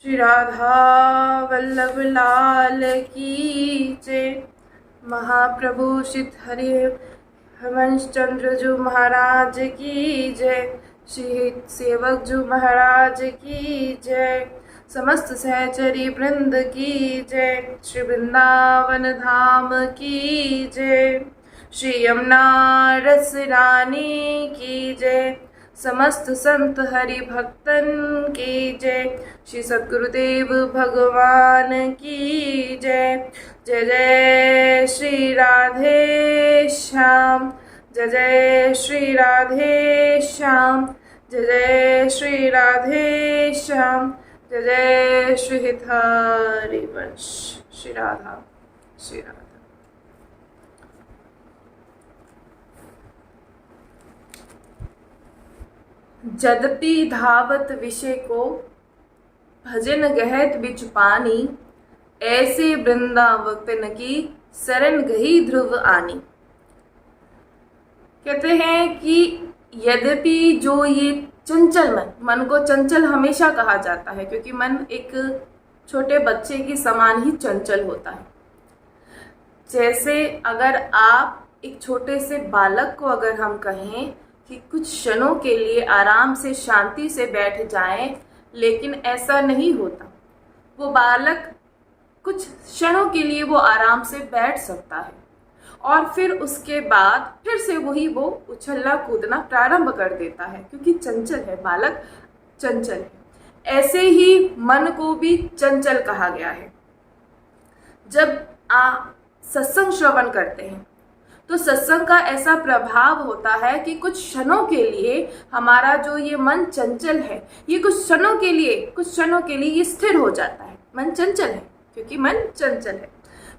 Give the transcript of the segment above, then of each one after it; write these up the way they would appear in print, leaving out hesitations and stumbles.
श्री राधा वल्लभ लाल की जय। महाप्रभु श्री हरि हंस चंद्र जी महाराज की जय। श्री सेवक जी महाराज की जय। समस्त सहचरी वृंद की जय। श्री वृंदावन धाम की जय। श्री यमुना रस रानी की जय। समस्त संत हरि भक्तन की जय। श्री सद्गुरुदेव भगवान की जय। जय जय श्री राधे श्याम। जय जय श्री राधे श्याम। जय जय श्री राधे श्याम। जय जय श्री हरिवंश। श्री राधा श्री राधा। जदपि धावत विषय को भजन गहत बिच पानी, ऐसे वृंदावन की शरण गही ध्रुव आनी। कहते हैं कि यद्यपि जो ये चंचल मन को चंचल हमेशा कहा जाता है, क्योंकि मन एक छोटे बच्चे की समान ही चंचल होता है। जैसे अगर आप एक छोटे से बालक को अगर हम कहें कि कुछ क्षणों के लिए आराम से शांति से बैठ जाएं, लेकिन ऐसा नहीं होता। वो बालक कुछ क्षणों के लिए वो आराम से बैठ सकता है और फिर उसके बाद फिर से वही वो उछलना कूदना प्रारंभ कर देता है, क्योंकि चंचल है, बालक चंचल है। ऐसे ही मन को भी चंचल कहा गया है। जब आप सत्संग श्रवण करते हैं तो सत्संग का ऐसा प्रभाव होता है कि कुछ क्षणों के लिए हमारा जो ये मन चंचल है, ये कुछ क्षणों के लिए ये स्थिर हो जाता है। मन चंचल है क्योंकि मन चंचल है,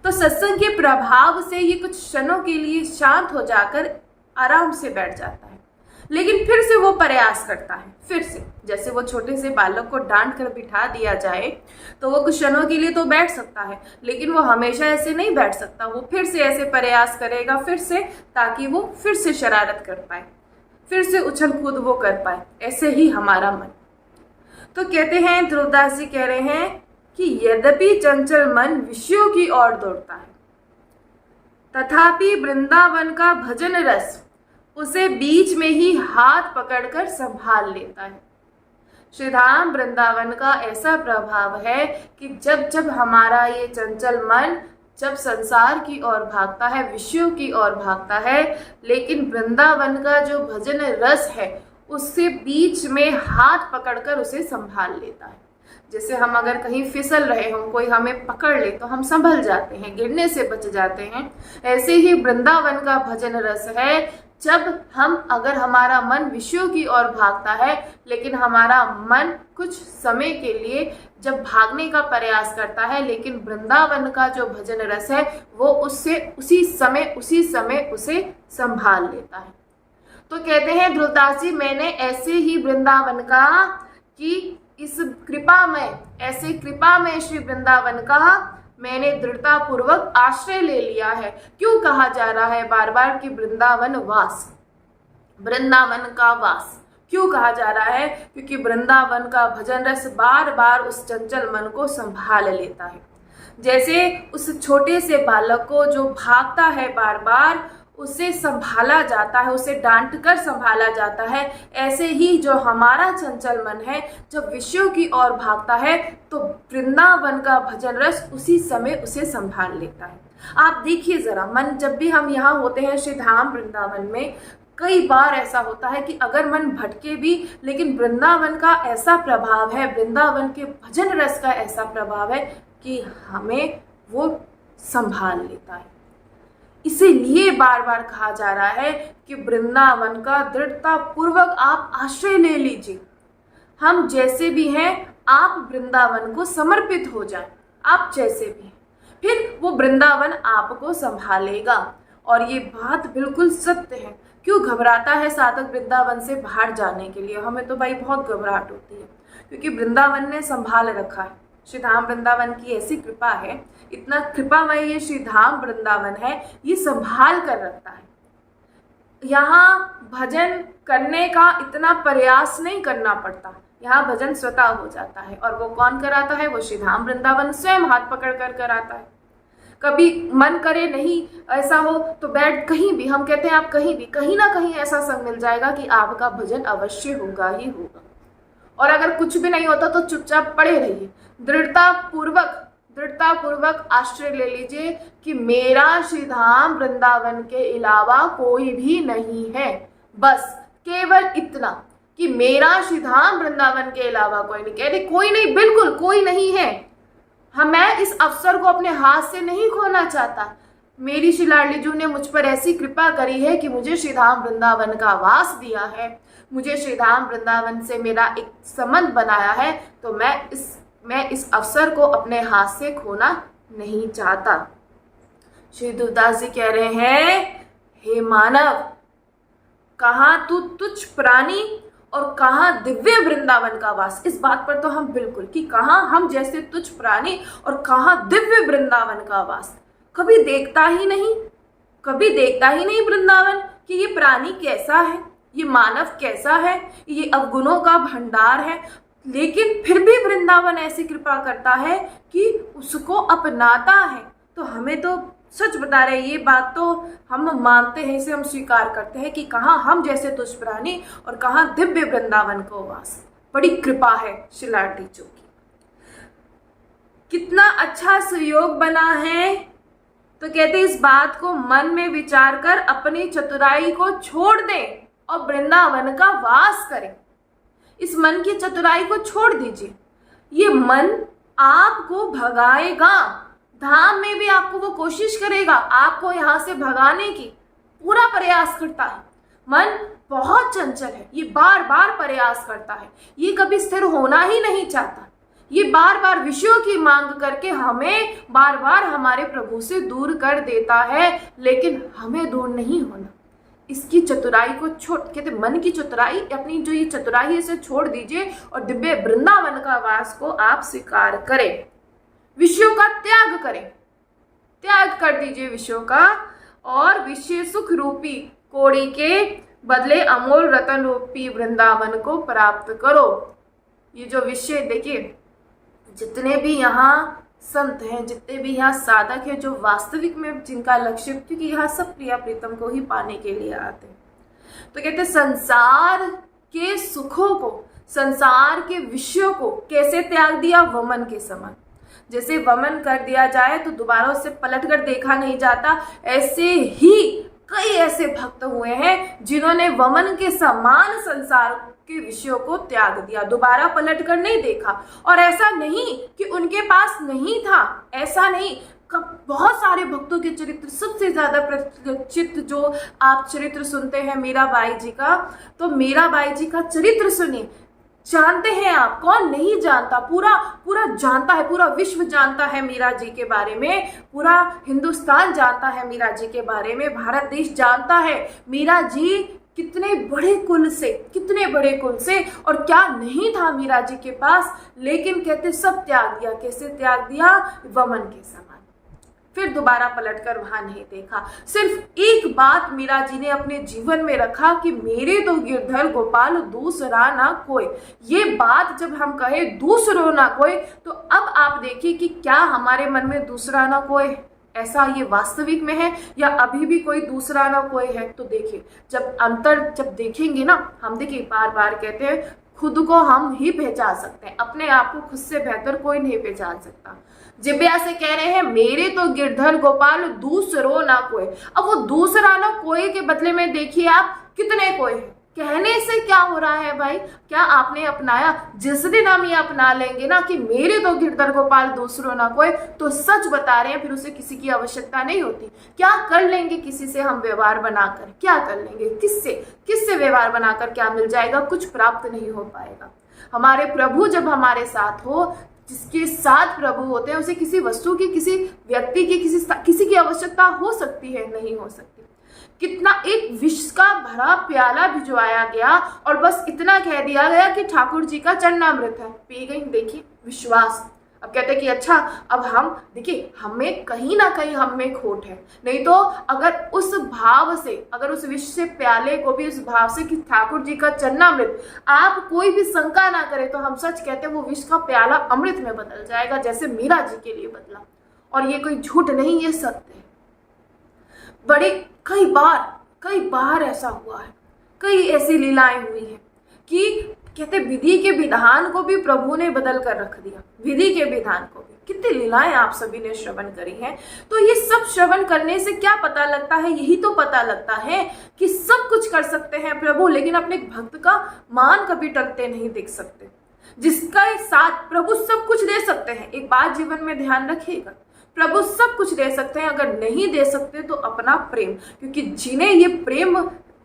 तो सत्संग के प्रभाव से ये कुछ क्षणों के लिए शांत हो जाकर आराम से बैठ जाता है। लेकिन फिर से वो प्रयास करता है, फिर से जैसे वो छोटे से बालक को डांट कर बिठा दिया जाए तो वो कुछ क्षणों के लिए तो बैठ सकता है, लेकिन वो हमेशा ऐसे नहीं बैठ सकता। वो फिर से ऐसे प्रयास करेगा फिर से, ताकि वो फिर से शरारत कर पाए, फिर से उछल कूद वो कर पाए। ऐसे ही हमारा मन। तो कहते हैं, ध्रुवदास जी कह रहे हैं कि यद्यपि चंचल मन विषयों की ओर दौड़ता है, तथापि वृंदावन का भजन रस उसे बीच में ही हाथ पकड़कर संभाल लेता है। श्रीधाम वृंदावन का ऐसा प्रभाव है कि जब जब हमारा ये चंचल मन जब संसार की ओर भागता है, विषयों की ओर भागता है, लेकिन वृंदावन का जो भजन रस है उससे बीच में हाथ पकड़कर उसे संभाल लेता है। जैसे हम अगर कहीं फिसल रहे हों, कोई हमें पकड़ ले तो हम संभल जाते हैं, गिरने से बच जाते हैं। ऐसे ही वृंदावन का भजन रस है। जब अगर हमारा मन विषयों की ओर भागता है, लेकिन हमारा मन कुछ समय के लिए जब भागने का प्रयास करता है, लेकिन वृंदावन का जो भजन रस है वो उससे उसी समय उसे संभाल लेता है। तो कहते हैं ध्रुवदास जी, मैंने ऐसे ही वृंदावन का कि इस कृपा में श्री वृंदावन का मैंने दृढ़ता पूर्वक आश्रय ले लिया है। क्यों कहा जा रहा है बार बार कि वृंदावन का वास क्यों कहा जा रहा है? क्योंकि वृंदावन का भजन रस बार बार उस चंचल मन को संभाल लेता है। जैसे उस छोटे से बालक को जो भागता है बार बार, उसे संभाला जाता है, उसे डांट कर संभाला जाता है, ऐसे ही जो हमारा चंचल मन है जब विषयों की ओर भागता है तो वृंदावन का भजन रस उसी समय उसे संभाल लेता है। आप देखिए जरा, मन जब भी हम यहाँ होते हैं श्री धाम वृंदावन में, कई बार ऐसा होता है कि अगर मन भटके भी, लेकिन वृंदावन का ऐसा प्रभाव है, वृंदावन के भजन रस का ऐसा प्रभाव है कि हमें वो संभाल लेता है। इसीलिए बार बार कहा जा रहा है कि वृंदावन का दृढ़ता पूर्वक आप आश्रय ले लीजिए। हम जैसे भी हैं, आप वृंदावन को समर्पित हो जाएं, आप जैसे भी हैं, फिर वो वृंदावन आपको संभालेगा। और ये बात बिल्कुल सत्य है। क्यों घबराता है साधक वृंदावन से बाहर जाने के लिए? हमें तो भाई बहुत घबराहट होती है, क्योंकि वृंदावन ने संभाल रखा है। श्री धाम वृंदावन की ऐसी कृपा है, इतना कृपामय ये श्री धाम वृंदावन है, ये संभाल कर रखता है। यहाँ भजन करने का इतना प्रयास नहीं करना पड़ता, यहाँ भजन स्वतः हो जाता है। और वो कौन कराता है? वो श्री धाम वृंदावन स्वयं हाथ पकड़ कर कराता है। कभी मन करे नहीं ऐसा हो तो बैठ कहीं भी, हम कहते हैं आप कहीं भी, कहीं ना कहीं ऐसा संग मिल जाएगा कि आपका भजन अवश्य होगा ही होगा। और अगर कुछ भी नहीं होता तो चुपचाप पड़े रहिए, दृढ़ता पूर्वक आश्रय ले लीजिए कि मेरा श्रीधाम वृंदावन के अलावा कोई भी नहीं है। बस केवल इतना कि मेरा श्रीधाम वृंदावन के अलावा कोई नहीं, कह रहे कोई नहीं, बिल्कुल कोई नहीं है। मैं इस अवसर को अपने हाथ से नहीं खोना चाहता। मेरी श्री लाडली जू ने मुझ पर ऐसी कृपा करी है कि मुझे श्रीधाम वृंदावन का वास दिया है, मुझे श्रीधाम वृंदावन से मेरा एक संबंध बनाया है, तो मैं इस अवसर को अपने हाथ से खोना नहीं चाहता। श्री दुर्दास जी कह रहे हैं, हे मानव, कहाँ तू तुच्छ प्राणी और कहाँ दिव्य वृंदावन का वास। इस बात पर तो हम बिल्कुल कि कहाँ हम जैसे तुच्छ प्राणी और कहाँ दिव्य वृंदावन का वास। कभी देखता ही नहीं वृंदावन कि ये प्राणी कैसा है, ये मानव कैसा है, ये अवगुणों का भंडार है, लेकिन फिर भी वृंदावन ऐसी कृपा करता है कि उसको अपनाता है। तो हमें तो सच बता रहे, ये बात तो हम मानते हैं, इसे हम स्वीकार करते हैं कि कहाँ हम जैसे तुच्छ प्राणी और कहाँ दिव्य वृंदावन को वास। बड़ी कृपा है श्री लाडली जी की। कितना अच्छा सुयोग बना है। तो कहते इस बात को मन में विचार कर अपनी चतुराई को छोड़ दें और वृंदावन का वास करें। इस मन की चतुराई को छोड़ दीजिए। ये मन आपको भगाएगा, धाम में भी आपको वो कोशिश करेगा आपको यहाँ से भगाने की, पूरा प्रयास करता है। मन बहुत चंचल है, ये बार बार प्रयास करता है, ये कभी स्थिर होना ही नहीं चाहता। ये बार बार विषयों की मांग करके हमें बार बार हमारे प्रभु से दूर कर देता है, लेकिन हमें दूर नहीं होना। इसकी चतुराई को कहते मन की चतुराई, अपनी जो ये चतुराई है इसे छोड़ दीजिए और दिव्य वृंदावन का वास को आप स्वीकार करें। विषयों का त्याग करें, त्याग कर दीजिए विषयों का, और विषय सुख रूपी कोड़ी के बदले अमोल रतन रूपी वृंदावन को प्राप्त करो। ये जो विषय देखिए, जितने भी यहाँ संत हैं, जितने भी यहाँ साधक हैं, जो वास्तविक में जिनका लक्ष्य, क्योंकि यहाँ सब प्रिया प्रीतम को ही पाने के लिए आते हैं, तो कहते संसार के सुखों को, संसार के विषयों को कैसे त्याग दिया? वमन के समान। जैसे वमन कर दिया जाए तो दोबारा उससे पलट कर देखा नहीं जाता, ऐसे ही कई ऐसे भक्त हुए हैं जिन्होंने वमन के समान संसार के विषयों को त्याग दिया, दोबारा पलट कर नहीं देखा। और ऐसा नहीं कि उनके पास नहीं था, ऐसा नहीं। बहुत सारे भक्तों के चरित्र, सबसे ज्यादा प्रचलित जो आप चरित्र सुनते हैं मीराबाई जी का, तो मीराबाई जी का चरित्र सुनिए। जानते हैं आप, कौन नहीं जानता, पूरा जानता है, पूरा विश्व जानता है मीरा जी के बारे में, पूरा हिंदुस्तान जानता है मीरा जी के बारे में, भारत देश जानता है मीरा जी कितने बड़े कुल से और क्या नहीं था मीरा जी के पास, लेकिन कहते सब त्याग दिया। कैसे त्याग दिया? वमन के समान। फिर दोबारा पलटकर वहां नहीं देखा। सिर्फ एक बात मीरा जी ने अपने जीवन में रखा कि मेरे तो गिरधर गोपाल दूसरा ना कोई। ये बात जब हम कहे दूसरो ना कोई, तो अब आप देखिए कि क्या हमारे मन में दूसरा ना कोई ऐसा ये वास्तविक में है, या अभी भी कोई दूसरा ना कोई है? तो देखिए, जब देखेंगे ना, हम देखिए बार बार कहते हैं खुद को हम ही पहचान सकते हैं, अपने आप को खुद से बेहतर कोई नहीं पहचान सकता। जिब्या से कह रहे हैं मेरे तो गिरधर गोपाल दूसरो ना कोई। अब वो दूसरा ना कोई के बदले में देखिए आप कितने कोई है। कहने से क्या हो रहा है भाई? क्या आपने अपनाया? जिस दिन हम ये अपना लेंगे ना कि मेरे तो गिरधर गोपाल दूसरो ना कोई, तो सच बता रहे हैं फिर उसे किसी की आवश्यकता नहीं होती। क्या कर लेंगे किसी से हम व्यवहार बनाकर? क्या कर लेंगे? किससे व्यवहार बनाकर क्या मिल जाएगा? कुछ प्राप्त नहीं हो पाएगा। हमारे प्रभु जब हमारे साथ हो, जिसके साथ प्रभु होते हैं, उसे किसी वस्तु की, किसी व्यक्ति की, किसी की आवश्यकता हो सकती है? नहीं हो सकती। कितना एक विष का भरा प्याला भिजवाया गया और बस इतना कह दिया गया कि ठाकुर जी का चरणामृत है, पी गई। देखिए विश्वास। अब कहते हैं कि अच्छा, अब हम देखिए, हमें कहीं ना कहीं हम में खोट है, नहीं तो अगर उस भाव से, अगर उस विष से प्याले को भी उस भाव से कि ठाकुर जी का चरणामृत, आप कोई भी शंका ना करे तो हम सच कहते हैं वो विष का प्याला अमृत में बदल जाएगा, जैसे मीरा जी के लिए बदला। और ये कोई झूठ नहीं, ये सत्य है। बड़े कई बार ऐसा हुआ है, कई ऐसी लीलाएं हुई हैं कि कहते विधि के विधान को भी प्रभु ने बदल कर रख दिया, विधि के विधान को भी। कितनी लीलाएं आप सभी ने श्रवण करी हैं। तो ये सब श्रवण करने से क्या पता लगता है? यही तो पता लगता है कि सब कुछ कर सकते हैं प्रभु, लेकिन अपने भक्त का मान कभी टलते नहीं देख सकते, जिसका साथ प्रभु सब कुछ दे सकते हैं। एक बात जीवन में ध्यान रखिएगा, प्रभु सब कुछ दे सकते हैं, अगर नहीं दे सकते तो अपना प्रेम, क्योंकि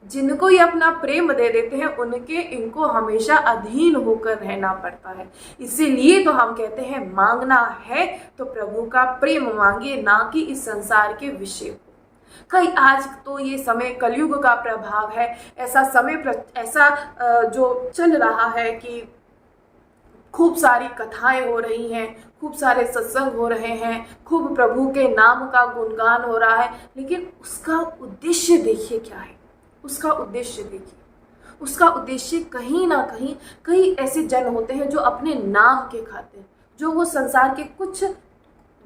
जिनको ये अपना प्रेम दे देते हैं उनके इनको हमेशा अधीन होकर रहना पड़ता है। इसीलिए तो हम कहते हैं मांगना है तो प्रभु का प्रेम मांगिए, ना कि इस संसार के विषय को। कई आज तो ये समय कलयुग का प्रभाव है, ऐसा जो चल रहा है कि खूब सारी कथाएं हो रही हैं, खूब सारे सत्संग हो रहे हैं, खूब प्रभु के नाम का गुणगान हो रहा है, लेकिन उसका उद्देश्य देखिए क्या है। उसका उद्देश्य देखिए, उसका उद्देश्य कहीं ना कहीं कई ऐसे जन होते हैं जो अपने नाम के खातिर, जो वो संसार के कुछ,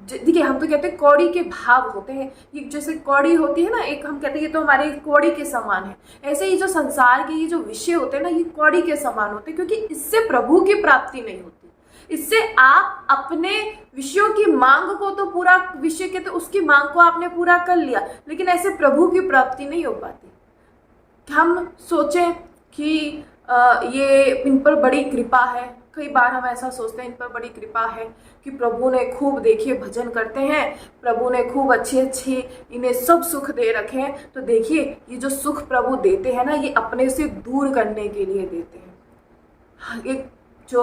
देखिए हम तो कहते हैं कौड़ी के भाव होते हैं, ये जैसे कौड़ी होती है ना, एक हम कहते हैं ये तो हमारे कौड़ी के समान है, ऐसे ही जो संसार के ये जो विषय होते हैं ना, ये कौड़ी के समान होते हैं, क्योंकि इससे प्रभु की प्राप्ति नहीं होती। इससे आप अपने विषयों की मांग को तो पूरा, विषय के तो उसकी मांग को आपने पूरा कर लिया, लेकिन ऐसे प्रभु की प्राप्ति नहीं हो पाती। हम सोचें कि ये इन पर बड़ी कृपा है, कई बार हम ऐसा सोचते हैं इन पर बड़ी कृपा है कि प्रभु ने खूब, देखिए भजन करते हैं, प्रभु ने खूब अच्छे इन्हें सब सुख दे रखे हैं। तो देखिए ये जो सुख प्रभु देते हैं ना, ये अपने से दूर करने के लिए देते हैं। एक जो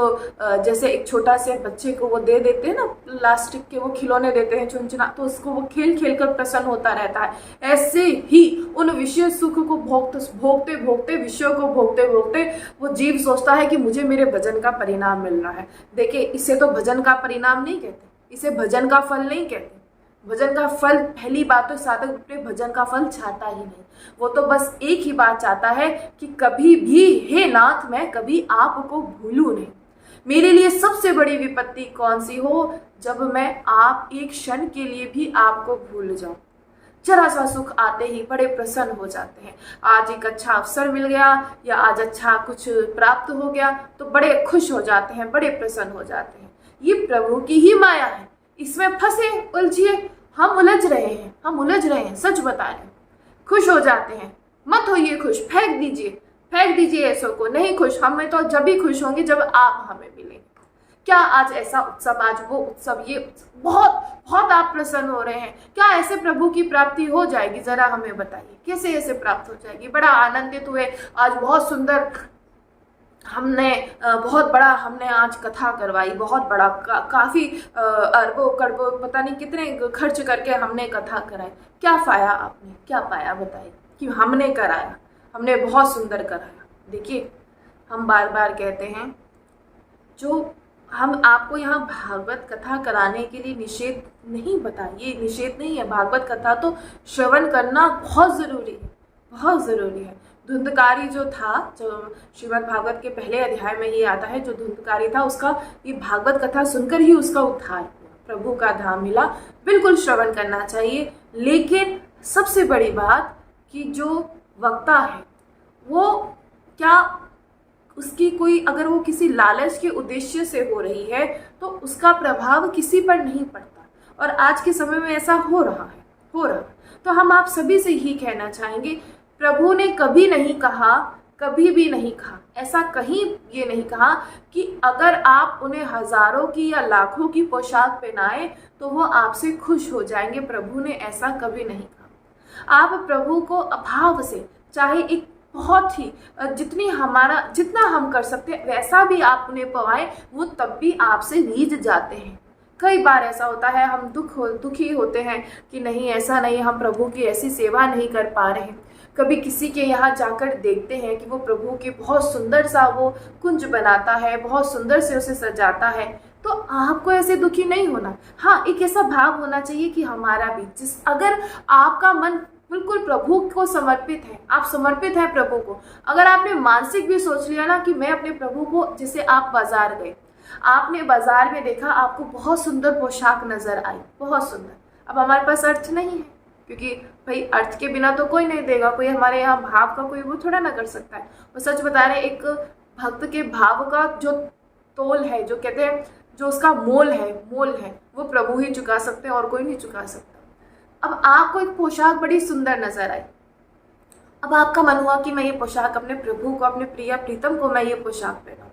जैसे एक छोटा से बच्चे को वो दे देते हैं ना, प्लास्टिक के वो खिलौने देते हैं चुनचुना, तो उसको वो खेल खेल कर प्रसन्न होता रहता है। ऐसे ही उन विषय सुख को भोगते विषयों को भोगते वो जीव सोचता है कि मुझे मेरे भजन का परिणाम मिल रहा है। देखिए इसे तो भजन का परिणाम नहीं कहते, इसे भजन का फल नहीं कहते। भजन का फल, पहली बात तो साधक अपने भजन का फल चाहता ही नहीं, वो तो बस एक ही बात चाहता है कि कभी भी हे नाथ मैं कभी आपको भूलूं नहीं। मेरे लिए सबसे बड़ी विपत्ति कौन सी हो, जब मैं आप एक क्षण के लिए भी आपको भूल जाऊं। जरा सा सुख आते ही बड़े प्रसन्न हो जाते हैं। आज एक अच्छा अवसर मिल गया या आज अच्छा कुछ प्राप्त हो गया तो बड़े खुश हो जाते हैं, बड़े प्रसन्न हो जाते हैं। ये प्रभु की ही माया है, इसमें फंसे उलझिए, हम उलझ रहे हैं, सच बता रहे हैं। खुश हो जाते हैं, मत होइए खुश, फेंक दीजिए ऐसों को। नहीं खुश, हमें तो जब भी खुश होंगे जब आप हमें मिलेंगे। क्या आज ऐसा उत्सव, आज वो उत्सव, ये बहुत आप प्रसन्न हो रहे हैं, क्या ऐसे प्रभु की प्राप्ति हो जाएगी? जरा हमें बताइए कैसे ऐसे प्राप्त हो जाएगी। बड़ा आनंदित हुए, आज बहुत सुंदर बहुत बड़ा हमने आज कथा करवाई, बहुत बड़ा काफ़ी अरबों करोड़ों पता नहीं कितने खर्च करके हमने कथा कराई। क्या पाया आपने, क्या पाया बताइए कि हमने कराया, हमने बहुत सुंदर कराया। देखिए हम बार बार कहते हैं, जो हम आपको यहाँ भागवत कथा कराने के लिए निषेध नहीं बताइए, निषेध नहीं है। भागवत कथा तो श्रवण करना बहुत ज़रूरी है, बहुत ज़रूरी है। धुंधकारी जो था, जो श्रीमद् भागवत के पहले अध्याय में ये आता है, जो धुंधकारी था उसका ये भागवत कथा सुनकर ही उसका उद्धार हुआ, प्रभु का धाम मिला। बिल्कुल श्रवण करना चाहिए, लेकिन सबसे बड़ी बात कि जो वक्ता है वो क्या, उसकी कोई, अगर वो किसी लालच के उद्देश्य से हो रही है तो उसका प्रभाव किसी पर नहीं पड़ता। और आज के समय में ऐसा हो रहा है। तो हम आप सभी से ही कहना चाहेंगे, प्रभु ने कभी नहीं कहा, कभी भी नहीं कहा, ऐसा कहीं ये नहीं कहा कि अगर आप उन्हें हजारों की या लाखों की पोशाक पहनाएं तो वो आपसे खुश हो जाएंगे। प्रभु ने ऐसा कभी नहीं कहा। आप प्रभु को अभाव से, चाहे एक बहुत ही जितना हम कर सकते हैं वैसा भी आप उन्हें पवाएं, वो तब भी आपसे रीझ जाते हैं। कई बार ऐसा होता है, हम दुखी होते हैं कि नहीं ऐसा नहीं, हम प्रभु की ऐसी सेवा नहीं कर पा रहे हैं। कभी किसी के यहाँ जाकर देखते हैं कि वो प्रभु के बहुत सुंदर सा वो कुंज बनाता है, बहुत सुंदर से उसे सजाता है, तो आपको ऐसे दुखी नहीं होना। हाँ, एक ऐसा भाव होना चाहिए कि हमारा भी अगर आपका मन बिल्कुल प्रभु को समर्पित है, आप समर्पित हैं प्रभु को, अगर आपने मानसिक भी सोच लिया ना कि मैं अपने प्रभु को, जैसे आप बाजार गए, आपने बाजार में देखा, आपको बहुत सुंदर पोशाक नजर आई, बहुत सुंदर। अब हमारे पास अर्थ नहीं है, क्योंकि भाई अर्थ के बिना तो कोई नहीं देगा, कोई हमारे यहाँ भाव का कोई वो थोड़ा ना कर सकता है। वो सच बता रहे, एक भक्त के भाव का जो तोल है, जो कहते हैं जो उसका मोल है, वो प्रभु ही चुका सकते हैं और कोई नहीं चुका सकता। अब आपको एक पोशाक बड़ी सुंदर नजर आई, अब आपका मन हुआ कि मैं ये पोशाक अपने प्रभु को, अपने प्रिय प्रीतम को मैं ये पोशाक पहनाऊं।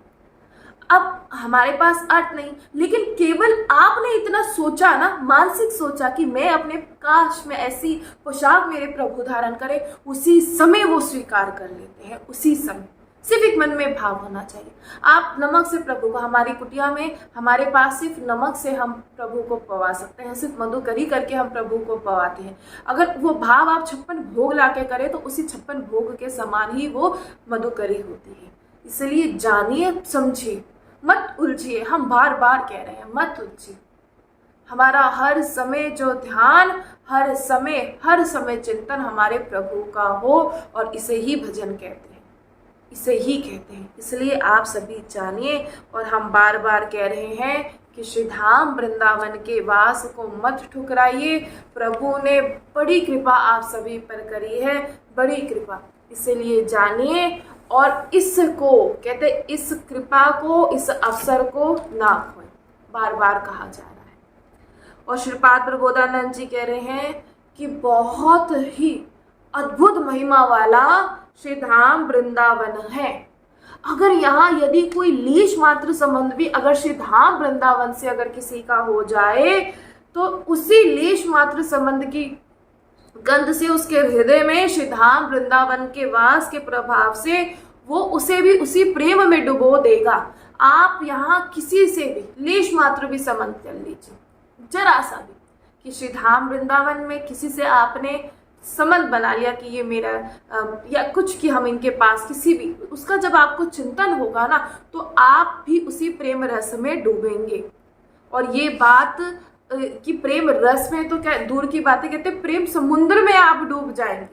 अब हमारे पास अर्थ नहीं, लेकिन केवल आपने इतना सोचा ना, मानसिक सोचा कि मैं अपने काश में ऐसी पोशाक मेरे प्रभु धारण करे, उसी समय वो स्वीकार कर लेते हैं, उसी समय। सिर्फ एक मन में भाव होना चाहिए। आप नमक से प्रभु को, हमारी कुटिया में हमारे पास सिर्फ नमक से हम प्रभु को पवा सकते हैं, सिर्फ मधुकरी करके हम प्रभु को पवाते हैं। अगर वो भाव आप 56 भोग ला के करें तो उसी 56 भोग के समान ही वो मधुकरी होती है। इसलिए जानिए, समझिए, मत उलझिए। हम बार बार कह रहे हैं, मत उलझिए। हमारा हर समय जो ध्यान, हर समय चिंतन हमारे प्रभु का हो, और इसे ही भजन कहते हैं, इसे ही कहते हैं। इसलिए आप सभी जानिए, और हम बार बार कह रहे हैं कि श्री धाम वृंदावन के वास को मत ठुकराइए। प्रभु ने बड़ी कृपा आप सभी पर करी है, बड़ी कृपा। इसलिए जानिए, और इसको कहते, इस कृपा को, इस अवसर को ना खोए, बार बार कहा जा रहा है। और श्रीपाद प्रबोधानंद जी कह रहे हैं कि बहुत ही अद्भुत महिमा वाला श्री धाम वृंदावन है। अगर यहाँ यदि कोई लेश मात्र संबंध भी अगर श्री धाम वृंदावन से अगर किसी का हो जाए, तो उसी लेश मात्र संबंध की गंध से उसके हृदय में श्री धाम वृंदावन के वास के प्रभाव से वो उसे भी उसी प्रेम में डुबो देगा। आप यहाँ किसी से भी लेश मात्र भी संबंध कर लीजिए, जरा सा भी, कि श्री धाम वृंदावन में किसी से आपने संबंध बना लिया कि ये मेरा या कुछ, कि हम इनके पास किसी भी, उसका जब आपको चिंतन होगा ना, तो आप भी उसी प्रेम रस में डूबेंगे। और ये बात कि प्रेम रस में तो क्या दूर की बातें, कहते प्रेम समुद्र में आप डूब जाएंगे।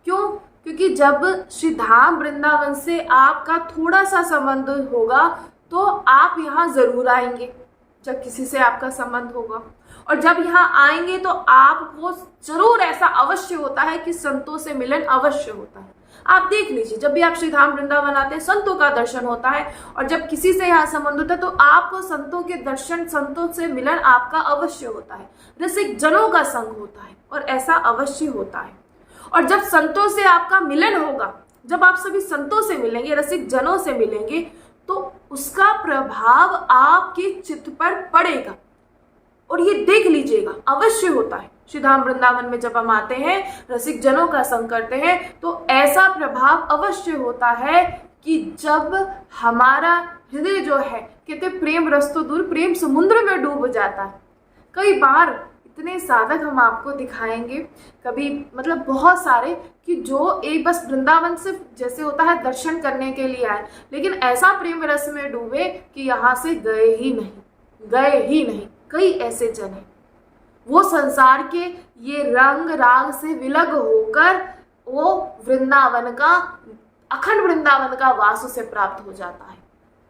क्यों? क्योंकि जब श्री धाम वृंदावन से आपका थोड़ा सा संबंध होगा तो आप यहाँ जरूर आएंगे, जब किसी से आपका संबंध होगा। और जब यहाँ आएंगे तो आपको जरूर ऐसा अवश्य होता है कि संतों से मिलन अवश्य होता है। आप देख लीजिए, जब भी आप श्री धाम वृंदावन आते हैं, संतों का दर्शन होता है, और जब किसी से यहाँ संबंध होता है तो आपको संतों के दर्शन, संतों से मिलन आपका अवश्य होता है, रसिक जनों का संग होता है, और ऐसा अवश्य होता है। और जब संतों से आपका मिलन होगा, जब आप सभी संतों से मिलेंगे, रसिक जनों से मिलेंगे, तो उसका प्रभाव आपके चित्त पर पड़ेगा। और ये देख लीजिएगा, अवश्य होता है। श्री धाम वृंदावन में जब हम आते हैं, रसिक जनों का संग करते हैं, तो ऐसा प्रभाव अवश्य होता है कि जब हमारा हृदय जो है, कहते प्रेम रस तो दूर, प्रेम समुद्र में डूब जाता है। कई बार इतने साधक हम आपको दिखाएंगे, कभी मतलब बहुत सारे, कि जो एक बस वृंदावन से जैसे होता है दर्शन करने के लिए आए, लेकिन ऐसा प्रेम रस में डूबे कि यहाँ से गए ही नहीं। कई ऐसे जन हैं, वो संसार के ये रंग राग से विलग होकर वो वृंदावन का, अखंड वृंदावन का वास उसे प्राप्त हो जाता है,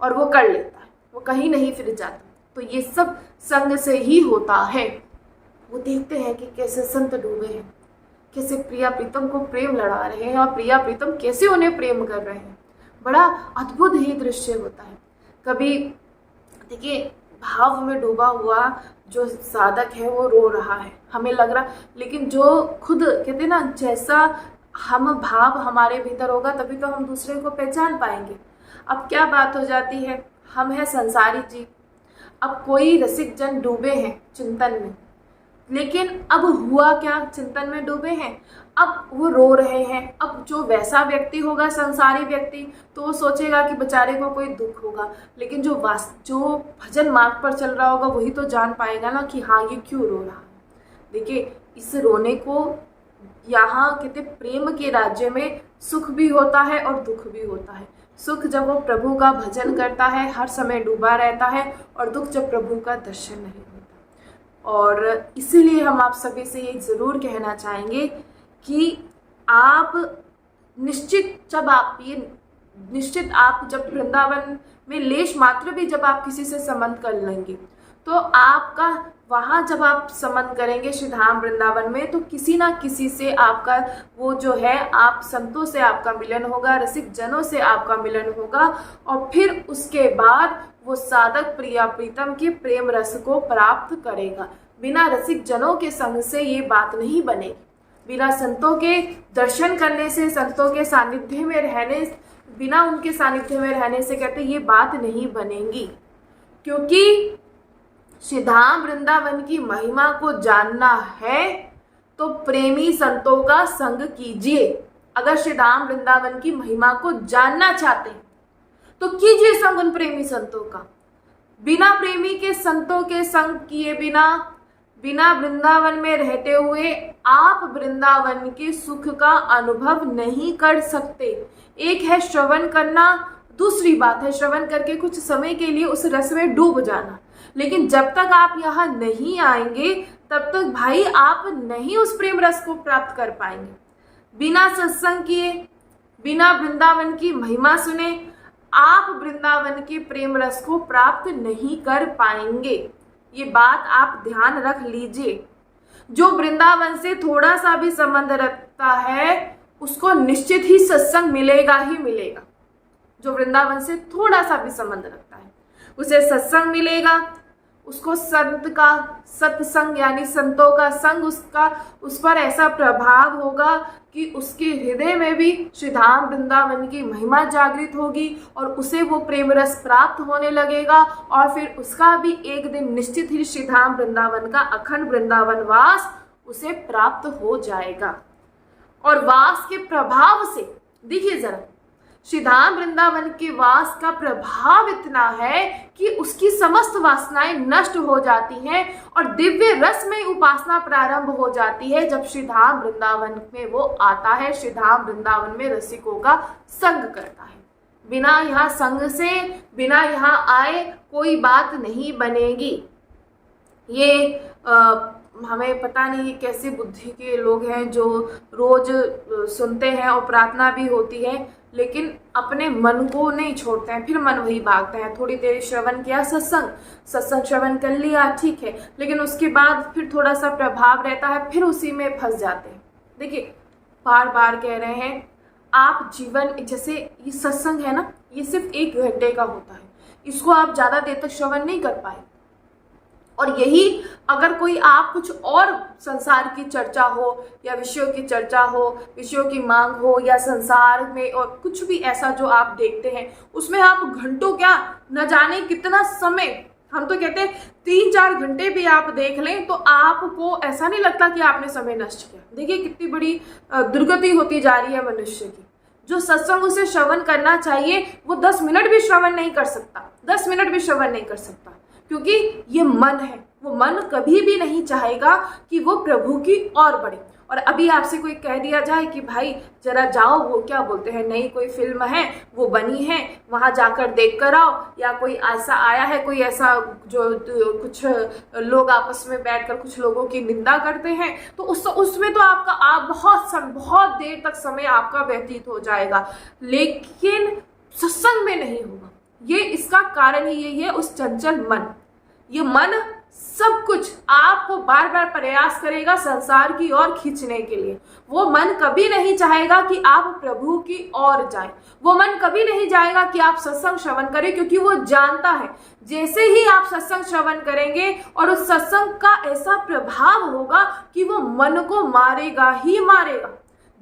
और वो कर लेता है, वो कहीं नहीं फिर जाता। तो ये सब संग से ही होता है। वो देखते हैं कि कैसे संत डूबे हैं, कैसे प्रिया प्रीतम को प्रेम लड़ा रहे हैं, और प्रिया प्रीतम कैसे उन्हें प्रेम कर रहे हैं। बड़ा अद्भुत ही दृश्य होता है। कभी देखिए, भाव में डूबा हुआ जो साधक है वो रो रहा है, हमें लग रहा, लेकिन जो खुद कहते ना, जैसा हम भाव हमारे भीतर होगा तभी तो हम दूसरे को पहचान पाएंगे। अब क्या बात हो जाती है, हम हैं संसारी जीव। अब कोई रसिक जन डूबे हैं चिंतन में, लेकिन अब हुआ क्या, चिंतन में डूबे हैं, अब वो रो रहे हैं। अब जो वैसा व्यक्ति होगा, संसारी व्यक्ति, तो वो सोचेगा कि बेचारे को कोई दुख होगा, लेकिन जो भजन मार्ग पर चल रहा होगा वही तो जान पाएगा ना कि हाँ, ये क्यों रो रहा है। देखिए, इस रोने को यहाँ कहते प्रेम के राज्य में सुख भी होता है और दुख भी होता है। सुख जब वो प्रभु का भजन करता है, हर समय डूबा रहता है, और दुख जब प्रभु का दर्शन नहीं होता। और इसीलिए हम आप सभी से ये ज़रूर कहना चाहेंगे कि आप निश्चित आप जब वृंदावन में लेश मात्र भी जब आप किसी से संबंध कर लेंगे, तो आपका वहाँ जब आप संबंध करेंगे श्री धाम वृंदावन में, तो किसी ना किसी से आपका वो जो है, आप संतों से आपका मिलन होगा, रसिक जनों से आपका मिलन होगा, और फिर उसके बाद वो साधक प्रिया प्रीतम के प्रेम रस को प्राप्त करेगा। बिना रसिक जनों के संग से ये बात नहीं बनेगी, बिना संतों के दर्शन करने से, संतों के सानिध्य में रहने, बिना उनके सानिध्य में रहने से कहते ये बात नहीं बनेगी। क्योंकि श्री धाम वृंदावन की महिमा को जानना है तो प्रेमी संतों का संग कीजिए। अगर श्री धाम वृंदावन की महिमा को जानना चाहते हैं तो कीजिए संग उन प्रेमी संतों का। बिना प्रेमी के संतों के संग किए बिना वृंदावन में रहते हुए आप वृंदावन के सुख का अनुभव नहीं कर सकते। एक है श्रवण करना, दूसरी बात है श्रवण करके कुछ समय के लिए उस रस में डूब जाना। लेकिन जब तक आप यहाँ नहीं आएंगे तब तक भाई आप नहीं उस प्रेम रस को प्राप्त कर पाएंगे। बिना सत्संग किए, बिना वृंदावन की महिमा सुने आप वृंदावन के प्रेम रस को प्राप्त नहीं कर पाएंगे। ये बात आप ध्यान रख लीजिए। जो वृंदावन से थोड़ा सा भी संबंध रखता है उसको निश्चित ही सत्संग मिलेगा ही मिलेगा। जो वृंदावन से थोड़ा सा भी संबंध रखता है उसे सत्संग मिलेगा, उसको संत का सत्संग यानी संतों का संग उस पर ऐसा प्रभाव होगा कि उसके हृदय में भी श्री धाम वृंदावन की महिमा जागृत होगी और उसे वो प्रेम रस प्राप्त होने लगेगा। और फिर उसका भी एक दिन निश्चित ही श्री धाम वृंदावन का अखंड वृंदावन वास उसे प्राप्त हो जाएगा। और वास के प्रभाव से देखिए जरा, श्री धाम वृंदावन के वास का प्रभाव इतना है कि उसकी समस्त वासनाएं नष्ट हो जाती हैं और दिव्य रस में उपासना प्रारंभ हो जाती है। जब श्री धाम वृंदावन में वो आता है, श्री धाम वृंदावन में रसिकों का संग करता है। बिना यहाँ संग से, बिना यहाँ आए कोई बात नहीं बनेगी। ये हमें पता नहीं कैसे बुद्धि के लोग हैं जो रोज सुनते हैं और प्रार्थना भी होती है लेकिन अपने मन को नहीं छोड़ते हैं, फिर मन वही भागते हैं। थोड़ी देर श्रवण किया, सत्संग श्रवण कर लिया, ठीक है, लेकिन उसके बाद फिर थोड़ा सा प्रभाव रहता है, फिर उसी में फंस जाते हैं। देखिए बार बार कह रहे हैं आप जीवन, जैसे ये सत्संग है ना, ये सिर्फ 1 घंटे का होता है, इसको आप ज़्यादा देर तक श्रवण नहीं कर पाए। और यही अगर कोई आप कुछ और संसार की चर्चा हो या विषयों की चर्चा हो, विषयों की मांग हो या संसार में और कुछ भी ऐसा जो आप देखते हैं उसमें आप घंटों क्या न जाने कितना समय, हम तो कहते हैं 3-4 घंटे भी आप देख लें तो आपको ऐसा नहीं लगता कि आपने समय नष्ट किया। देखिए कितनी बड़ी दुर्गति होती जा रही है मनुष्य की। जो सत्संग उसे श्रवण करना चाहिए वो 10 मिनट भी श्रवण नहीं कर सकता, 10 मिनट भी श्रवण नहीं कर सकता, क्योंकि ये मन है, वो मन कभी भी नहीं चाहेगा कि वो प्रभु की और बढ़े। और अभी आपसे कोई कह दिया जाए कि भाई जरा जाओ, वो क्या बोलते हैं, नई कोई फिल्म है वो बनी है, वहाँ जाकर देख कर आओ, या कोई ऐसा आया है, कोई ऐसा जो कुछ लोग आपस में बैठकर कुछ लोगों की निंदा करते हैं, तो उसमें तो आप बहुत देर तक समय आपका व्यतीत हो जाएगा, लेकिन सत्संग में नहीं होगा। ये इसका कारण ही यही है, उस चंचल मन। ये मन सब कुछ आपको बार बार प्रयास करेगा संसार की ओर खींचने के लिए। वो मन कभी नहीं चाहेगा कि आप प्रभु की ओर जाएं। वो मन कभी नहीं चाहेगा कि आप सत्संग श्रवण करें, क्योंकि वो जानता है जैसे ही आप सत्संग श्रवण करेंगे और उस सत्संग का ऐसा प्रभाव होगा कि वो मन को मारेगा ही मारेगा।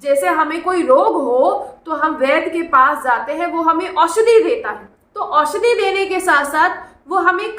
जैसे हमें कोई रोग हो तो हम वैद्य के पास जाते हैं, वो हमें औषधि देता है, तो औषधि देने के साथ साथ वो हमें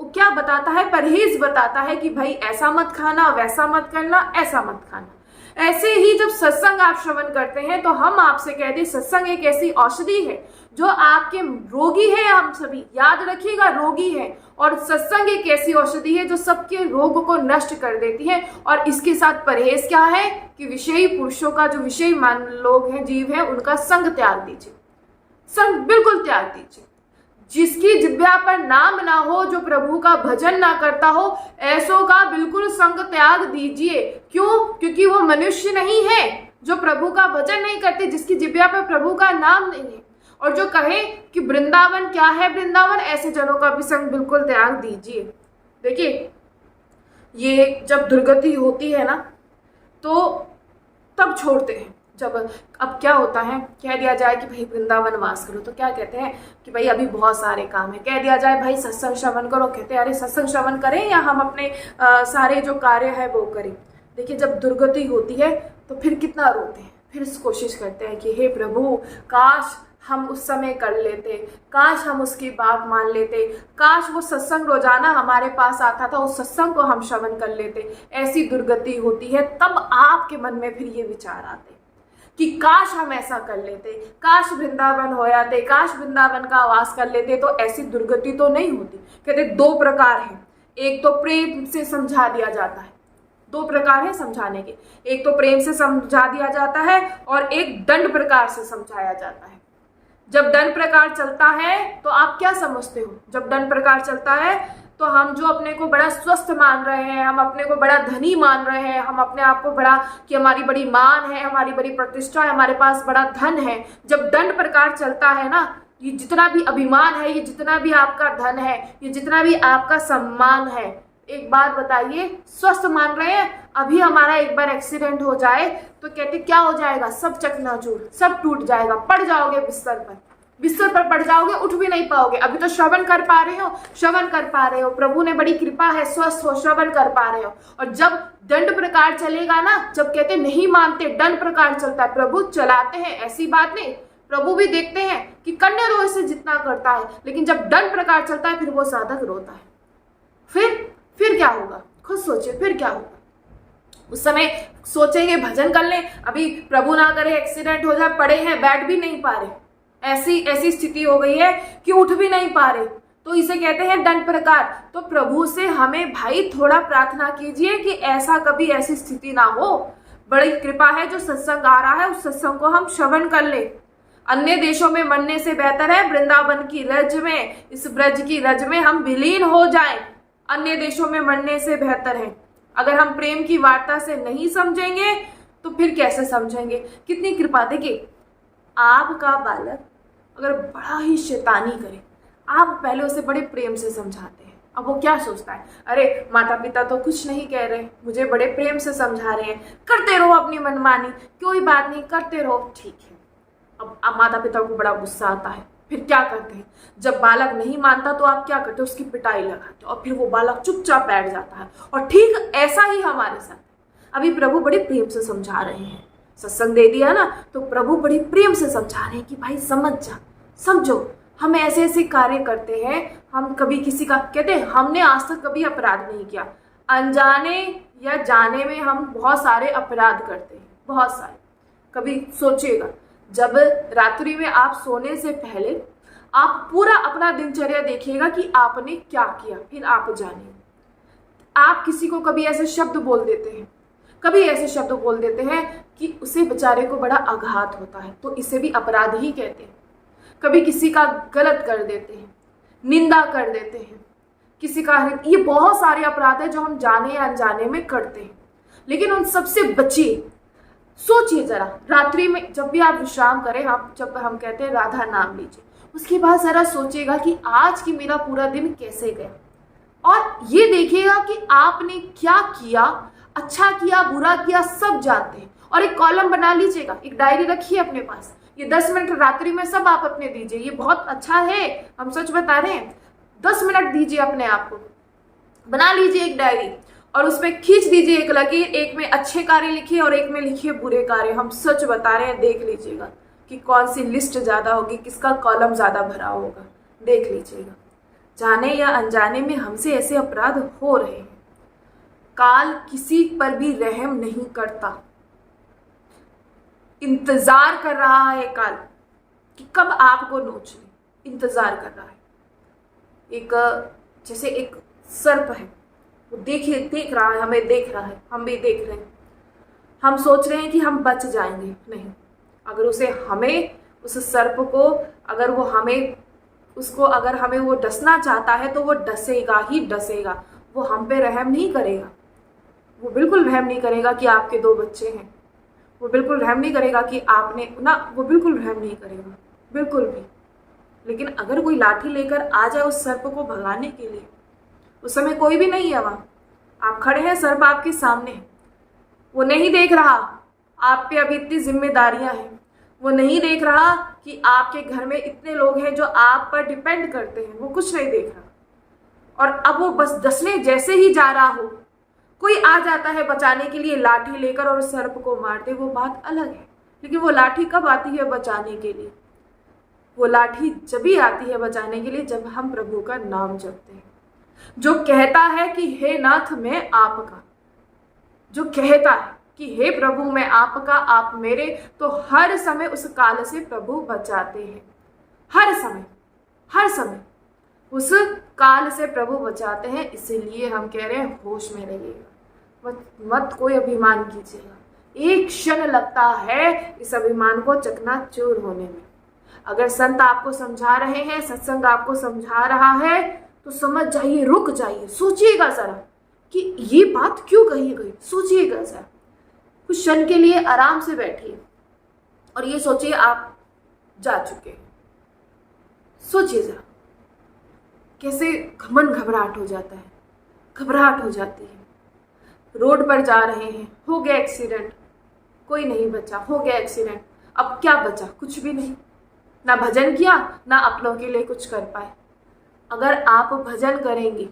क्या बताता है, परहेज बताता है कि भाई ऐसा मत खाना, वैसा मत करना, ऐसा मत खाना। ऐसे ही जब सत्संग आप श्रवण करते हैं तो हम आपसे कहते हैं सत्संग एक ऐसी औषधि है जो आपके रोगी है, हम सभी याद रखिएगा रोगी है, और सत्संग एक ऐसी औषधि है जो सबके रोग को नष्ट कर देती है। और इसके साथ परहेज क्या है कि विषयी पुरुषों का, जो विषयी लोग हैं, जीव हैं, उनका संग त्याग दीजिए। संग बिल्कुल त्याग दीजिए। जिसकी जिह्वा पर नाम ना हो, जो प्रभु का भजन ना करता हो, ऐसों का बिल्कुल संग त्याग दीजिए। क्यों? क्योंकि वो मनुष्य नहीं है जो प्रभु का भजन नहीं करते, जिसकी जिह्वा पर प्रभु का नाम नहीं है। और जो कहे कि वृंदावन क्या है वृंदावन, ऐसे जनों का भी संग बिल्कुल त्याग दीजिए। देखिए, ये जब दुर्गति होती है ना, तो तब छोड़ते हैं। जब अब क्या होता है, कह दिया जाए कि भाई वृंदावन वास करो, तो क्या कहते हैं कि भाई अभी बहुत सारे काम है। कह दिया जाए भाई सत्संग श्रवण करो, कहते हैं अरे सत्संग श्रवण करें या हम अपने सारे जो कार्य है वो करें। देखिए, जब दुर्गति होती है तो फिर कितना रोते हैं, फिर कोशिश करते हैं कि हे प्रभु, काश हम उस समय कर लेते, काश हम उसकी बात मान लेते, काश वो सत्संग रोजाना हमारे पास आता था, उस सत्संग को हम श्रवण कर लेते। ऐसी दुर्गति होती है, तब आपके मन में फिर ये विचार आते कि काश हम ऐसा कर लेते, काश वृंदावन हो जाते, काश वृंदावन का वास कर लेते, तो ऐसी दुर्गति तो नहीं होती। कहते दो प्रकार हैं, एक तो प्रेम से समझा दिया जाता है, दो प्रकार है समझाने के, एक तो प्रेम से समझा दिया जाता है और एक दंड प्रकार से समझाया जाता है। जब दंड प्रकार चलता है तो आप क्या समझते हो? जब दंड प्रकार चलता है तो हम जो अपने को बड़ा स्वस्थ मान रहे हैं, हम अपने को बड़ा धनी मान रहे हैं, हम अपने आप को बड़ा कि हमारी बड़ी मान है, हमारी बड़ी प्रतिष्ठा है, हमारे पास बड़ा धन है। जब दंड प्रकार चलता है ना, ये जितना भी अभिमान है, ये जितना भी आपका धन है, ये जितना भी आपका सम्मान है, एक बात बताइए, स्वस्थ मान रहे हैं, अभी हमारा एक बार एक्सीडेंट हो जाए तो कहते क्या हो जाएगा, सब चकनाचूर, सब टूट जाएगा, पड़ जाओगे बिस्तर पर पड़ जाओगे, उठ भी नहीं पाओगे। अभी तो श्रवण कर पा रहे हो, श्रवण कर पा रहे हो, प्रभु ने बड़ी कृपा है, स्वस्थ हो, श्रवण कर पा रहे हो। और जब दंड प्रकार चलेगा ना, जब कहते नहीं मानते, दंड प्रकार चलता है, प्रभु चलाते हैं, ऐसी बात नहीं, प्रभु भी देखते हैं कि कन्या रोए से जितना करता है, लेकिन जब दंड प्रकार चलता है फिर वो साधक रोता है। फिर क्या होगा, खुद सोचिए, फिर क्या होगा। उस समय सोचेंगे भजन कर लें, अभी प्रभु ना करे एक्सीडेंट हो जाए, पड़े हैं, बैठ भी नहीं पा रहे, ऐसी स्थिति हो गई है कि उठ भी नहीं पा रहे, तो इसे कहते हैं दंड प्रकार। तो प्रभु से हमें भाई थोड़ा प्रार्थना कीजिए कि ऐसा कभी ऐसी स्थिति ना हो। बड़ी कृपा है, जो सत्संग आ रहा है उस सत्संग को हम श्रवण कर ले। अन्य देशों में मरने से बेहतर है वृंदावन की रज में, इस ब्रज की रज में हम विलीन हो जाएं। अन्य देशों में मरने से बेहतर है। अगर हम प्रेम की वार्ता से नहीं समझेंगे तो फिर कैसे समझेंगे? कितनी कृपा। देखिए, आपका बालक अगर बड़ा ही शैतानी करे, आप पहले उसे बड़े प्रेम से समझाते हैं, अब वो क्या सोचता है, अरे माता पिता तो कुछ नहीं कह रहे, मुझे बड़े प्रेम से समझा रहे हैं, करते रहो अपनी मनमानी, कोई बात नहीं, करते रहो, ठीक है। अब माता पिता को बड़ा गुस्सा आता है, फिर क्या करते हैं, जब बालक नहीं मानता तो आप क्या करते हो, उसकी पिटाई लगाते हो, और फिर वो बालक चुपचाप बैठ जाता है। और ठीक ऐसा ही हमारे साथ अभी प्रभु बड़े प्रेम से समझा रहे हैं, सत्संग दे दिया ना, तो प्रभु बड़ी प्रेम से समझा रहे हैं कि भाई समझ जा, समझो, हम ऐसे ऐसे कार्य करते हैं, हम कभी किसी का, कहते हैं हमने आज तक कभी अपराध नहीं किया, अनजाने या जाने में हम बहुत सारे अपराध करते हैं, बहुत सारे। कभी सोचिएगा, जब रात्रि में आप सोने से पहले आप पूरा अपना दिनचर्या देखिएगा कि आपने क्या किया, फिर आप जानिए। आप किसी को कभी ऐसे शब्द बोल देते हैं, कभी ऐसे शब्द बोल देते हैं कि उसे बेचारे को बड़ा आघात होता है, तो इसे भी अपराध ही कहते हैं। कभी किसी का गलत कर देते हैं, निंदा कर देते हैं, किसी का, ये बहुत सारे अपराध है जो हम जाने या अनजाने में करते हैं, लेकिन उन सबसे बचिए। सोचिए जरा, रात्रि में जब भी आप विश्राम करें, आप जब हम कहते हैं राधा नाम लीजिए, उसके बाद जरा सोचिएगा कि आज की मेरा पूरा दिन कैसे गया, और ये देखिएगा कि आपने क्या किया, अच्छा किया, बुरा किया, सब जानते हैं। और एक कॉलम बना लीजिएगा, एक डायरी रखिए अपने पास, ये 10 मिनट रात्रि में सब आप अपने दीजिए, ये बहुत अच्छा है, हम सच बता रहे हैं। 10 मिनट दीजिए अपने आप को, बना लीजिए एक डायरी, और उसमें खींच दीजिए एक लकीर, एक में अच्छे कार्य लिखिए और एक में लिखिए बुरे कार्य। हम सच बता रहे हैं, देख लीजिएगा कि कौन सी लिस्ट ज़्यादा होगी, किसका कॉलम ज़्यादा भरा होगा, देख लीजिएगा। जाने या अनजाने में हमसे ऐसे अपराध हो रहे हैं। काल किसी पर भी रहम नहीं करता, इंतजार कर रहा है काल कि कब आपको नोच ले, इंतजार कर रहा है। एक जैसे एक सर्प है, वो देख रहा है, हमें देख रहा है, हम भी देख रहे हैं, हम सोच रहे हैं कि हम बच जाएंगे, नहीं, अगर उसे हमें उस सर्प को अगर वो हमें अगर हमें वो डसना चाहता है तो वो डसेगा ही डसेगा। वो हम पे रहम नहीं करेगा। वो बिल्कुल रहम नहीं करेगा कि आपके 2 बच्चे हैं। वो बिल्कुल रहम नहीं करेगा कि आपने ना, वो बिल्कुल रहम नहीं करेगा, बिल्कुल भी। लेकिन अगर कोई लाठी लेकर आ जाए उस सर्प को भगाने के लिए, उस समय कोई भी नहीं है वहाँ, आप खड़े हैं, सर्प आपके सामने है, वो नहीं देख रहा आप पे अभी इतनी जिम्मेदारियां हैं, वो नहीं देख रहा कि आपके घर में इतने लोग हैं जो आप पर डिपेंड करते हैं, वो कुछ नहीं देख रहा। और अब वो बस डसने जैसे ही जा रहा हो, कोई आ जाता है बचाने के लिए लाठी लेकर और सर्प को मारते, वो बात अलग है। लेकिन वो लाठी कब आती है बचाने के लिए? वो लाठी जब भी आती है बचाने के लिए जब हम प्रभु का नाम जपते हैं। जो कहता है कि हे नाथ मैं आपका, जो कहता है कि हे प्रभु मैं आपका, आप मेरे, तो हर समय उस काल से प्रभु बचाते हैं। हर समय, हर समय उस काल से प्रभु बचाते हैं। इसीलिए हम कह रहे हैं होश में रहिएगा, मत कोई अभिमान कीजिएगा। एक क्षण लगता है इस अभिमान को चकनाचूर होने में। अगर संत आपको समझा रहे हैं, सत्संग आपको समझा रहा है, तो समझ जाइए, रुक जाइए, सोचिएगा जरा कि ये बात क्यों कही गई। सोचिएगा जरा, कुछ क्षण के लिए आराम से बैठिए और ये सोचिए आप जा चुके हैं। सोचिए जरा कैसे घबराहट हो जाता है, घबराहट हो जाती है। रोड पर जा रहे हैं, हो गया एक्सीडेंट, कोई नहीं बचा, हो गया एक्सीडेंट, अब क्या बचा? कुछ भी नहीं। ना भजन किया, ना अपनों के लिए कुछ कर पाए। अगर आप भजन करेंगे,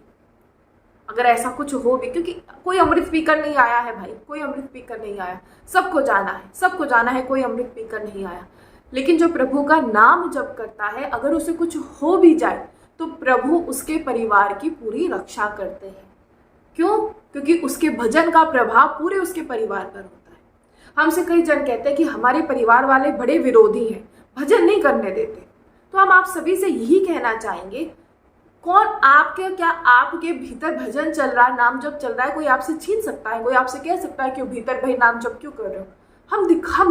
अगर ऐसा कुछ हो भी, क्योंकि कोई अमृत पीकर नहीं आया है भाई, कोई अमृत पीकर नहीं आया, सबको जाना है, सबको जाना है, कोई अमृत पीकर नहीं आया। लेकिन जो प्रभु का नाम जप करता है, अगर उसे कुछ हो भी जाए तो प्रभु उसके परिवार की पूरी रक्षा करते हैं। क्यों? क्योंकि उसके भजन का प्रभाव पूरे उसके परिवार पर होता है। हमसे कई जन कहते हैं कि हमारे परिवार वाले बड़े विरोधी हैं, भजन नहीं करने देते। तो हम आप सभी से यही कहना चाहेंगे, कौन आपके भीतर भजन चल रहा है, नाम जप चल रहा है, कोई आपसे छीन सकता है? कोई आपसे कह सकता है कि भीतर भाई नाम जप क्यों कर रहे हो? हम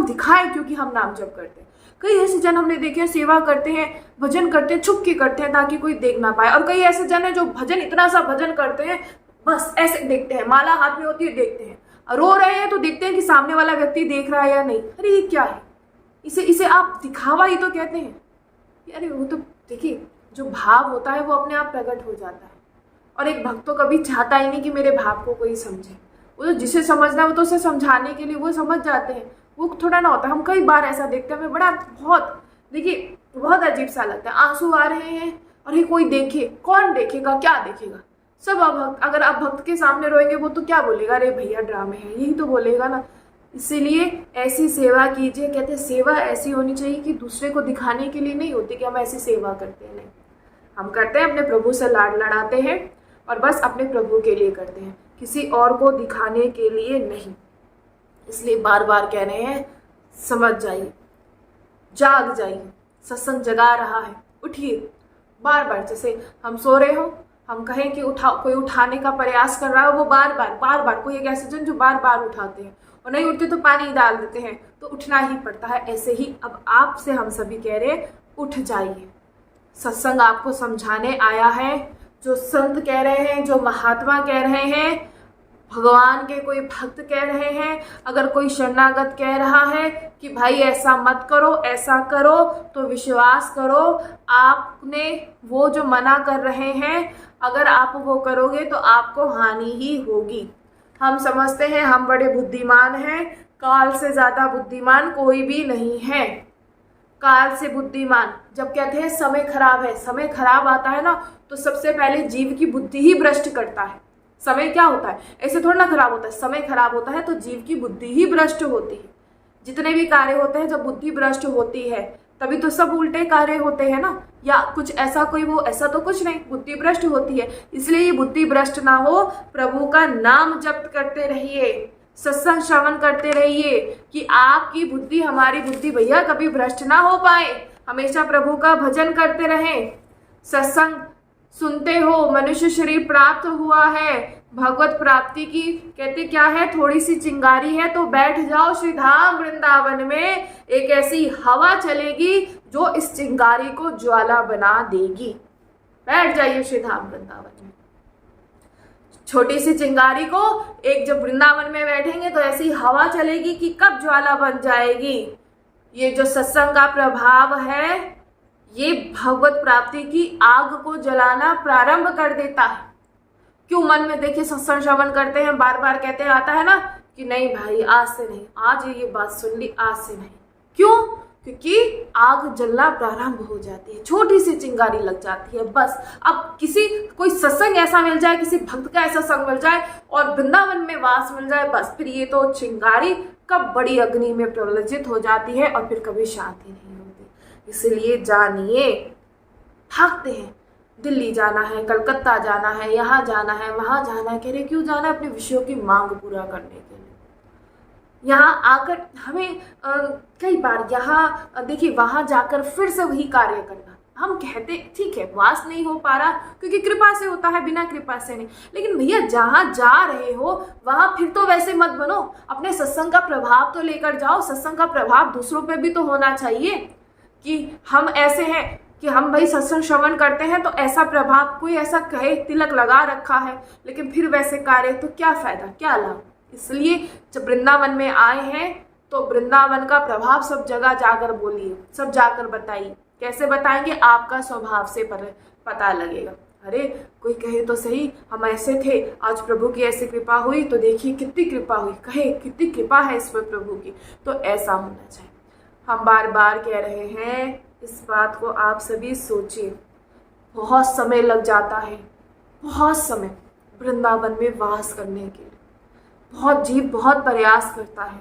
दिखाएं क्योंकि हम नाम जप करते हैं। कई ऐसे जन हमने देखे हैं, सेवा करते हैं, भजन करते हैं, छुप के करते हैं ताकि कोई देख ना पाए। और कई ऐसे जन हैं जो भजन, इतना सा भजन करते हैं, बस ऐसे देखते हैं, माला हाथ में होती है, देखते हैं, रो रहे हैं तो देखते हैं कि सामने वाला व्यक्ति देख रहा है या नहीं। अरे ये क्या है? इसे आप दिखावा ही तो कहते हैं। अरे वो तो देखिए, जो भाव होता है वो अपने आप प्रकट हो जाता है। और एक भक्त तो कभी चाहता ही नहीं कि मेरे भाव को कोई समझे। वो तो जिसे समझना है वो तो उसे समझाने के लिए वो समझ जाते हैं, वो थोड़ा ना होता। हम कई बार ऐसा देखते हैं, हमें बहुत अजीब सा लगता है। आंसू आ रहे हैं, अरे कोई देखे, कौन देखेगा, क्या देखेगा? सब अगर आप भक्त के सामने रोएंगे वो तो क्या बोलेगा? अरे भैया ड्रामे हैं, यही तो बोलेगा ना। इसीलिए ऐसी सेवा कीजिए। कहते हैं सेवा ऐसी होनी चाहिए कि दूसरे को दिखाने के लिए नहीं होती कि हम ऐसी सेवा करते हैं, नहीं, हम करते हैं अपने प्रभु से लाड लड़ाते हैं और बस अपने प्रभु के लिए करते हैं, किसी और को दिखाने के लिए नहीं। इसलिए बार बार कह रहे हैं, समझ जाइए, जाग जाइए, सत्संग जगा रहा है, उठिए। बार बार जैसे हम सो रहे हो, हम कहें कि कोई उठाने का प्रयास कर रहा है, वो बार बार कोई एक ऐसे जन जो बार बार उठाते हैं और नहीं उठते तो पानी डाल देते हैं, तो उठना ही पड़ता है। ऐसे ही अब आपसे हम सभी कह रहे हैं, उठ जाइए। सत्संग आपको समझाने आया है। जो संत कह रहे हैं, जो महात्मा कह रहे हैं, भगवान के कोई भक्त कह रहे हैं, अगर कोई शरणागत कह रहा है कि भाई ऐसा मत करो, ऐसा करो, तो विश्वास करो, आपने वो जो मना कर रहे हैं, अगर आप वो करोगे तो आपको हानि ही होगी। हम समझते हैं हम बड़े बुद्धिमान हैं, काल से ज़्यादा बुद्धिमान कोई भी नहीं है। काल से बुद्धिमान, जब कहते हैं समय खराब है, समय खराब आता है ना, तो सबसे पहले जीव की बुद्धि ही भ्रष्ट करता है। समय क्या होता है? ऐसे थोड़ा ना खराब होता है, समय खराब होता है तो जीव की बुद्धि ही भ्रष्ट होती है। जितने भी कार्य होते हैं, जब बुद्धि भ्रष्ट होती है तभी तो सब उल्टे कार्य होते हैं ना, या कुछ ऐसा कोई वो, ऐसा तो कुछ नहीं, बुद्धि भ्रष्ट होती है। इसलिए ये बुद्धि भ्रष्ट ना हो, प्रभु का नाम जप करते रहिए, सत्संग श्रवण करते रहिए कि आपकी बुद्धि, हमारी बुद्धि भैया कभी भ्रष्ट ना हो पाए। हमेशा प्रभु का भजन करते रहें। सत्संग सुनते हो, मनुष्य शरीर प्राप्त हुआ है, भगवत प्राप्ति की कहते क्या है, थोड़ी सी चिंगारी है तो बैठ जाओ श्री धाम वृंदावन में। एक ऐसी हवा चलेगी जो इस चिंगारी को ज्वाला बना देगी। बैठ जाइए श्री धाम वृंदावन में। छोटी सी चिंगारी को एक जब वृंदावन में बैठेंगे तो ऐसी हवा चलेगी कि कब ज्वाला बन जाएगी। ये जो सत्संग का प्रभाव है, ये भगवत प्राप्ति की आग को जलाना प्रारंभ कर देता है। क्यों मन में देखिए सत्संग श्रवण करते हैं, बार बार कहते आता है ना कि नहीं भाई आज से नहीं, आज ये बात सुन ली, आज से नहीं। क्यों? क्योंकि आग जलना प्रारंभ हो जाती है, छोटी सी चिंगारी लग जाती है। बस अब कोई सत्संग ऐसा मिल जाए, किसी भक्त का ऐसा संग मिल जाए और वृंदावन में वास मिल जाए, बस फिर ये तो चिंगारी कब बड़ी अग्नि में प्रज्वलित हो जाती है और फिर कभी शांति नहीं होती। इसलिए जानिए, भागते हैं, दिल्ली जाना है, कलकत्ता जाना है, यहाँ जाना है, वहां जाना है। कह रहे क्यों जाना है? अपने विषयों की मांग पूरा करने के लिए। यहाँ आकर हमें कई बार यहाँ देखिए वहां जाकर फिर से वही कार्य करना। हम कहते ठीक है वास नहीं हो पा रहा क्योंकि कृपा से होता है, बिना कृपा से नहीं। लेकिन भैया जहाँ जा रहे हो वहां फिर तो वैसे मत बनो, अपने सत्संग का प्रभाव तो लेकर जाओ। सत्संग का प्रभाव दूसरों पे भी तो होना चाहिए कि हम ऐसे हैं कि हम भाई सत्संग श्रवण करते हैं तो ऐसा प्रभाव, कोई ऐसा कहे तिलक लगा रखा है लेकिन फिर वैसे कार्य, तो क्या फायदा, क्या लाभ। इसलिए जब वृंदावन में आए हैं तो वृंदावन का प्रभाव सब जगह जाकर बोलिए, सब जाकर बताइए। कैसे बताएंगे? आपका स्वभाव से पता लगेगा। अरे कोई कहे तो सही हम ऐसे थे, आज प्रभु की ऐसी कृपा हुई, तो देखिए कितनी कृपा हुई, कहे कितनी कृपा है इस पर प्रभु की। तो ऐसा होना चाहिए। हम बार बार कह रहे हैं, इस बात को आप सभी सोचिए। बहुत समय लग जाता है, बहुत समय वृंदावन में वास करने के लिए। बहुत जीव बहुत प्रयास करता है।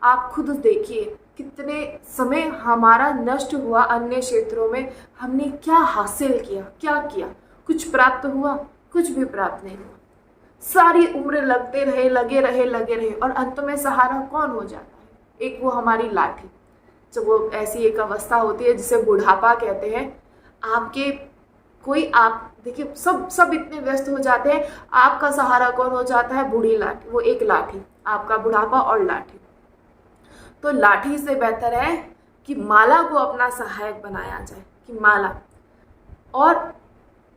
आप खुद देखिए कितने समय हमारा नष्ट हुआ अन्य क्षेत्रों में। हमने क्या हासिल किया, क्या किया? कुछ प्राप्त हुआ? कुछ भी प्राप्त नहीं हुआ। सारी उम्र लगे रहे और अंत में सहारा कौन हो जाता है? एक वो हमारी लाठी। जब वो ऐसी एक अवस्था होती है जिसे बुढ़ापा कहते हैं, आप देखिए सब इतने व्यस्त हो जाते हैं, आपका सहारा कौन हो जाता है? बूढ़ी लाठी, वो एक लाठी, आपका बुढ़ापा और लाठी। तो लाठी से बेहतर है कि माला को अपना सहायक बनाया जाए, कि माला, और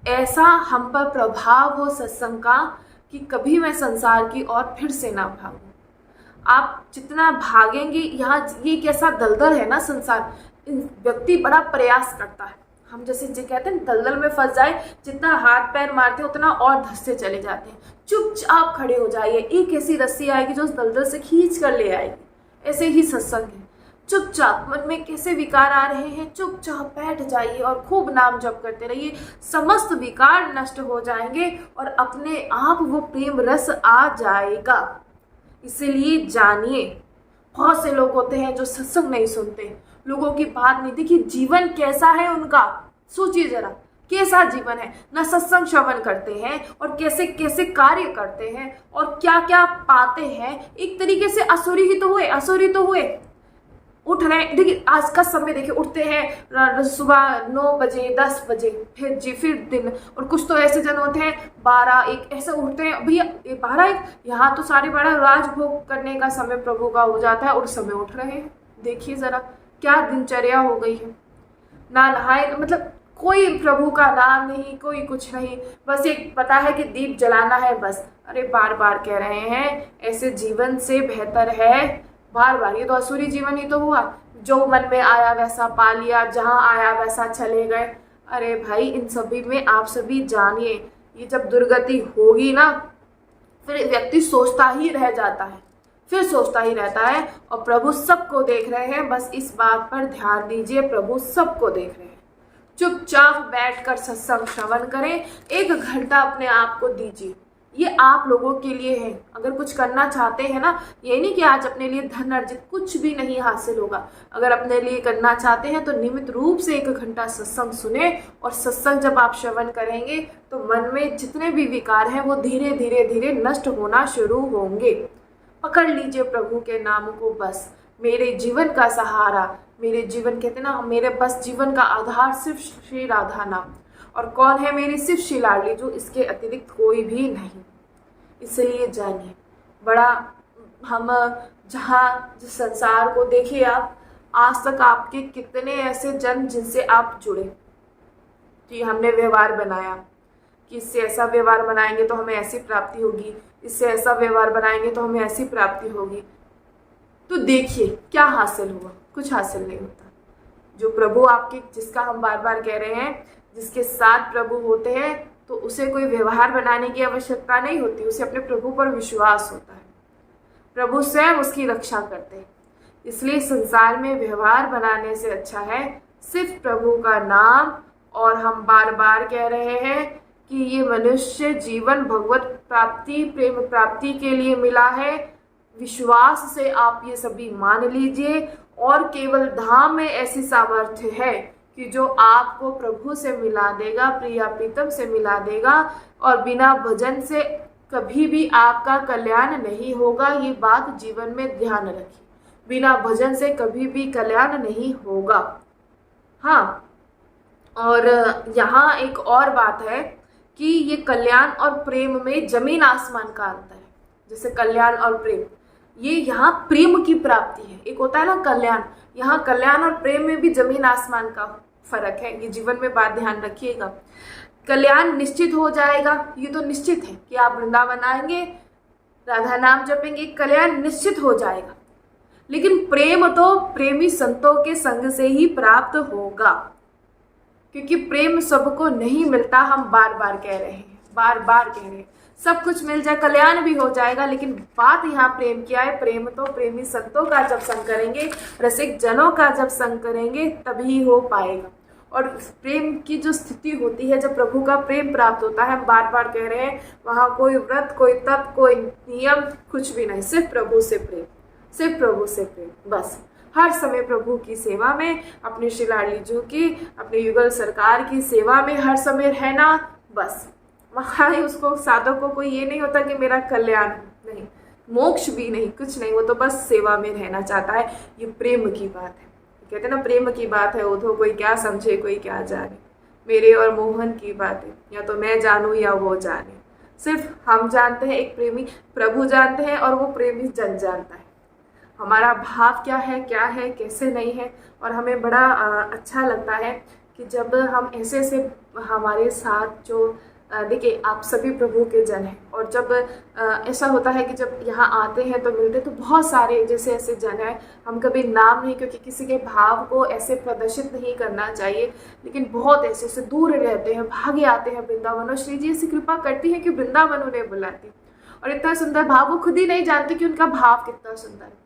ऐसा हम पर प्रभाव हो सत्संग का कि कभी मैं संसार की ओर फिर से ना भागूं। आप जितना भागेंगे, यहाँ ये कैसा दलदल है ना संसार, व्यक्ति बड़ा प्रयास करता है। हम जैसे जो कहते हैं दलदल में फंस जाए, जितना हाथ पैर मारते हैं उतना और धंसते चले जाते हैं। चुपचाप खड़े हो जाइए, एक ऐसी रस्सी आएगी जो उस दलदल से खींच कर ले आएगी। ऐसे ही सत्संग है। चुपचाप मन में कैसे विकार आ रहे हैं, चुपचाप बैठ जाइए और खूब नाम जप करते रहिए। समस्त विकार नष्ट हो जाएंगे और अपने आप वो प्रेम रस आ जाएगा। इसीलिए जानिए, बहुत से लोग होते हैं जो सत्संग नहीं सुनते, लोगों की बात नहीं। देखिए जीवन कैसा है उनका, सोचिए जरा कैसा जीवन है। ना सत्संग श्रवण करते हैं और कैसे कैसे कार्य करते हैं और क्या क्या पाते हैं। एक तरीके से असुरी ही तो हुए। उठ रहे, देखिए आज का समय देखिए, उठते हैं सुबह 9 बजे 10 बजे, फिर दिन। और कुछ तो ऐसे जन होते हैं 12-1 ऐसे उठते हैं। भैया 12-1 यहाँ तो 12:30 राजभोग करने का समय प्रभु का हो जाता है और उस समय उठ रहे हैं। देखिए जरा क्या दिनचर्या हो गई है। ना नहाए, मतलब कोई प्रभु का नाम नहीं, कोई कुछ नहीं, बस एक पता है कि दीप जलाना है बस। अरे बार बार कह रहे हैं, ऐसे जीवन से बेहतर है बार, ये तो असुरी जीवन ही तो हुआ। जो मन में आया वैसा पा लिया, जहाँ आया वैसा चले गए। अरे भाई इन सभी में आप सभी जानिए, ये जब दुर्गति होगी ना, फिर व्यक्ति सोचता ही रह जाता है, फिर सोचता ही रहता है। और प्रभु सबको देख रहे हैं, बस इस बात पर ध्यान दीजिए, प्रभु सबको देख रहे हैं। चुपचाप बैठकर सत्संग श्रवण करें, 1 घंटा अपने आप को दीजिए। ये आप लोगों के लिए है। अगर कुछ करना चाहते हैं ना, ये नहीं कि आज अपने लिए धन अर्जित, कुछ भी नहीं हासिल होगा। अगर अपने लिए करना चाहते हैं तो नियमित रूप से 1 घंटा सत्संग सुने। और सत्संग जब आप श्रवण करेंगे तो मन में जितने भी विकार हैं वो धीरे धीरे नष्ट होना शुरू होंगे। पकड़ लीजिए प्रभु के नाम को, बस मेरे जीवन का सहारा, मेरे जीवन कहते ना, मेरे बस जीवन का आधार सिर्फ श्री राधा नाम। और कौन है मेरी? सिर्फ श्री लाडली, जो इसके अतिरिक्त कोई भी नहीं। इसलिए जानिए, बड़ा हम जहाँ जिस संसार को देखिए आप, आज तक आपके कितने ऐसे जन जिनसे आप जुड़े कि हमने व्यवहार बनाया कि इससे ऐसा व्यवहार बनाएंगे तो हमें ऐसी प्राप्ति होगी, इससे ऐसा व्यवहार बनाएंगे तो हमें ऐसी प्राप्ति होगी। तो देखिए क्या हासिल हुआ, कुछ हासिल नहीं होता। जो प्रभु आपके, जिसका हम बार बार कह रहे हैं, जिसके साथ प्रभु होते हैं, तो उसे कोई व्यवहार बनाने की आवश्यकता नहीं होती, उसे अपने प्रभु पर विश्वास होता है। प्रभु स्वयं उसकी रक्षा करते हैं। इसलिए संसार में व्यवहार बनाने से अच्छा है सिर्फ प्रभु का नाम। और हम बार बार कह रहे हैं कि ये मनुष्य जीवन भगवत प्राप्ति, प्रेम प्राप्ति के लिए मिला है। विश्वास से आप ये सभी मान लीजिए। और केवल धाम में ऐसी सामर्थ्य है कि जो आपको प्रभु से मिला देगा, प्रिया प्रीतम से मिला देगा। और बिना भजन से कभी भी आपका कल्याण नहीं होगा, ये बात जीवन में ध्यान रखिए। बिना भजन से कभी भी कल्याण नहीं होगा। हाँ, और यहाँ एक और बात है कि ये कल्याण और प्रेम में जमीन आसमान का अंतर है। जैसे कल्याण और प्रेम, ये यहाँ प्रेम की प्राप्ति है। एक होता है ना कल्याण, यहाँ कल्याण और प्रेम में भी जमीन आसमान का फर्क है। ये जीवन में बात ध्यान रखिएगा। कल्याण निश्चित हो जाएगा, ये तो निश्चित है कि आप वृंदावन आएंगे, राधा नाम जपेंगे, कल्याण निश्चित हो जाएगा। लेकिन प्रेम तो प्रेमी संतों के संग से ही प्राप्त होगा, क्योंकि प्रेम सबको नहीं मिलता। हम बार बार कह रहे हैं, बार बार कह रहे हैं, सब कुछ मिल जाए, कल्याण भी हो जाएगा। लेकिन बात यहाँ प्रेम की है। प्रेम तो प्रेमी संतों का जब संग करेंगे, रसिक जनों का जब संग करेंगे, तभी हो पाएगा। और प्रेम की जो स्थिति होती है, जब प्रभु का प्रेम प्राप्त होता है, हम बार बार कह रहे हैं, वहाँ कोई व्रत, कोई तप, कोई नियम, कुछ भी नहीं, सिर्फ प्रभु से प्रेम, सिर्फ प्रभु से प्रेम, बस। हर समय प्रभु की सेवा में, अपने श्री लाडली जी की, अपने युगल सरकार की सेवा में हर समय रहना, बस। वहाँ ही उसको, साधक को कोई ये नहीं होता कि मेरा कल्याण, नहीं, मोक्ष भी नहीं, कुछ नहीं, वो तो बस सेवा में रहना चाहता है। ये प्रेम की बात है। कहते हैं ना, प्रेम की बात है उधो कोई क्या समझे कोई क्या जाने, मेरे और मोहन की बात है, या तो मैं जानूं या वो जाने। सिर्फ हम जानते हैं, एक प्रेमी प्रभु जानते हैं, और वो प्रेमी जन जानता है हमारा भाव क्या है, कैसे नहीं है। और हमें बड़ा अच्छा लगता है कि जब हम ऐसे ऐसे हमारे साथ जो देखिए, आप सभी प्रभु के जन हैं, और जब ऐसा होता है कि जब यहाँ आते हैं तो मिलते, तो बहुत सारे जैसे ऐसे जन हैं, हम कभी नाम नहीं, क्योंकि किसी के भाव को ऐसे प्रदर्शित नहीं करना चाहिए, लेकिन बहुत ऐसे ऐसे दूर रहते हैं, भागे आते हैं वृंदावन। और श्री जी ऐसी कृपा करती है कि वृंदावन उन्हें बुलाती, और इतना सुंदर भाव, वो खुद ही नहीं जानते कि उनका भाव कितना सुंदर है।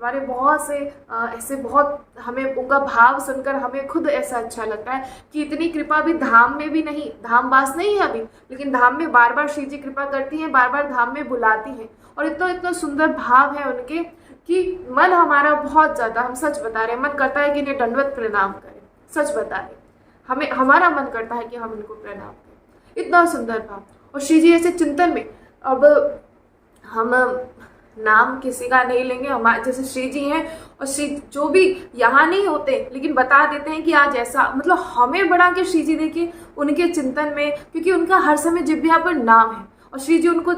हमारे बहुत से ऐसे, बहुत हमें उनका भाव सुनकर हमें खुद ऐसा अच्छा लगता है कि इतनी कृपा भी धाम में भी नहीं, धाम वास नहीं है अभी, लेकिन धाम में बार बार श्री जी कृपा करती हैं, बार बार धाम में बुलाती हैं। और इतना इतना सुंदर भाव है उनके कि मन हमारा बहुत ज़्यादा, हम सच बता रहे हैं, मन करता है कि इन्हें दंडवत प्रणाम करें, सच बता रहे, हमें हमारा मन करता है कि हम इनको प्रणाम करें। इतना सुंदर भाव। और श्री जी ऐसे चिंतन में, अब हम नाम किसी का नहीं लेंगे, हमारे जैसे श्री जी हैं, और श्री जो भी यहाँ नहीं होते लेकिन बता देते हैं कि आज ऐसा, मतलब हमें बढ़ा के श्री जी देखिए उनके चिंतन में, क्योंकि उनका हर समय जिह्वा पर नाम है, और श्री जी उनको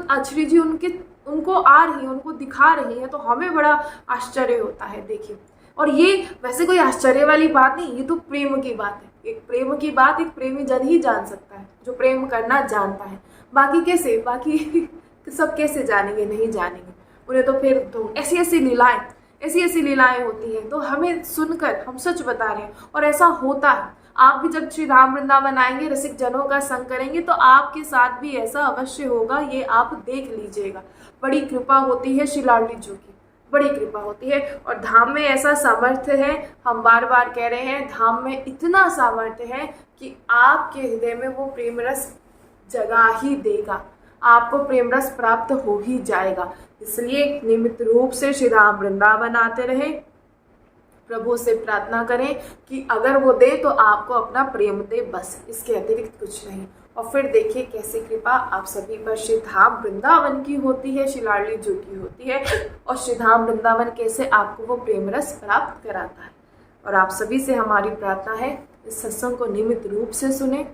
आ रही है, उनको दिखा रही है, तो हमें बड़ा आश्चर्य होता है। देखिए, और ये वैसे कोई आश्चर्य वाली बात नहीं, ये तो प्रेम की बात है। एक प्रेम की बात एक प्रेमी जन ही जान सकता है, जो प्रेम करना जानता है। बाकी कैसे, बाकी सब कैसे जानेंगे, नहीं जानेंगे। उन्हें तो फिर तो ऐसी ऐसी लीलाएं होती हैं, तो हमें सुनकर हम सच बता रहे हैं, और ऐसा होता है। आप भी जब श्री राम वृंदावन आएंगे, रसिक जनों का संग करेंगे, तो आपके साथ भी ऐसा अवश्य होगा, ये आप देख लीजिएगा। बड़ी कृपा होती है श्री लाडली जी की, बड़ी कृपा होती है। और धाम में ऐसा सामर्थ्य है, हम बार बार कह रहे हैं, धाम में इतना सामर्थ्य है कि आपके हृदय में वो प्रेम रस जगा ही देगा, आपको प्रेम रस प्राप्त हो ही जाएगा। इसलिए नियमित रूप से श्री राम वृंदावन आते रहे, प्रभु से प्रार्थना करें कि अगर वो दे तो आपको अपना प्रेम दे, बस, इसके अतिरिक्त कुछ नहीं। और फिर देखिए कैसी कृपा आप सभी पर श्री धाम वृंदावन की होती है, श्री लाडली जी की होती है, और श्री धाम वृंदावन कैसे आपको वो प्रेम रस प्राप्त कराता है। और आप सभी से हमारी प्रार्थना है, इस सत्संग को नियमित रूप से सुने।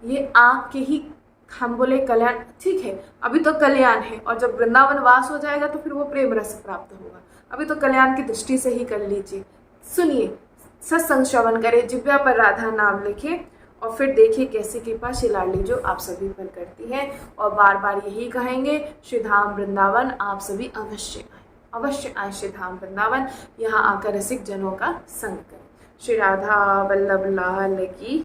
ये आपके ही, हम बोले कल्याण, ठीक है, अभी तो कल्याण है, और जब वृंदावन वास हो जाएगा तो फिर वो प्रेम रस प्राप्त होगा। अभी तो कल्याण की दृष्टि से ही कर लीजिए, सुनिए, सत्संग श्रवण करें, जिब्या पर राधा नाम लिखे और फिर देखिए कैसी कृपा श्री लाडली जो आप सभी पर करती है। और बार बार यही कहेंगे, श्री धाम वृंदावन आप सभी अवश्य आए श्री धाम वृंदावन, यहाँ आकर रसिक जनों का संग करें। श्री राधा वल्लभ लाल की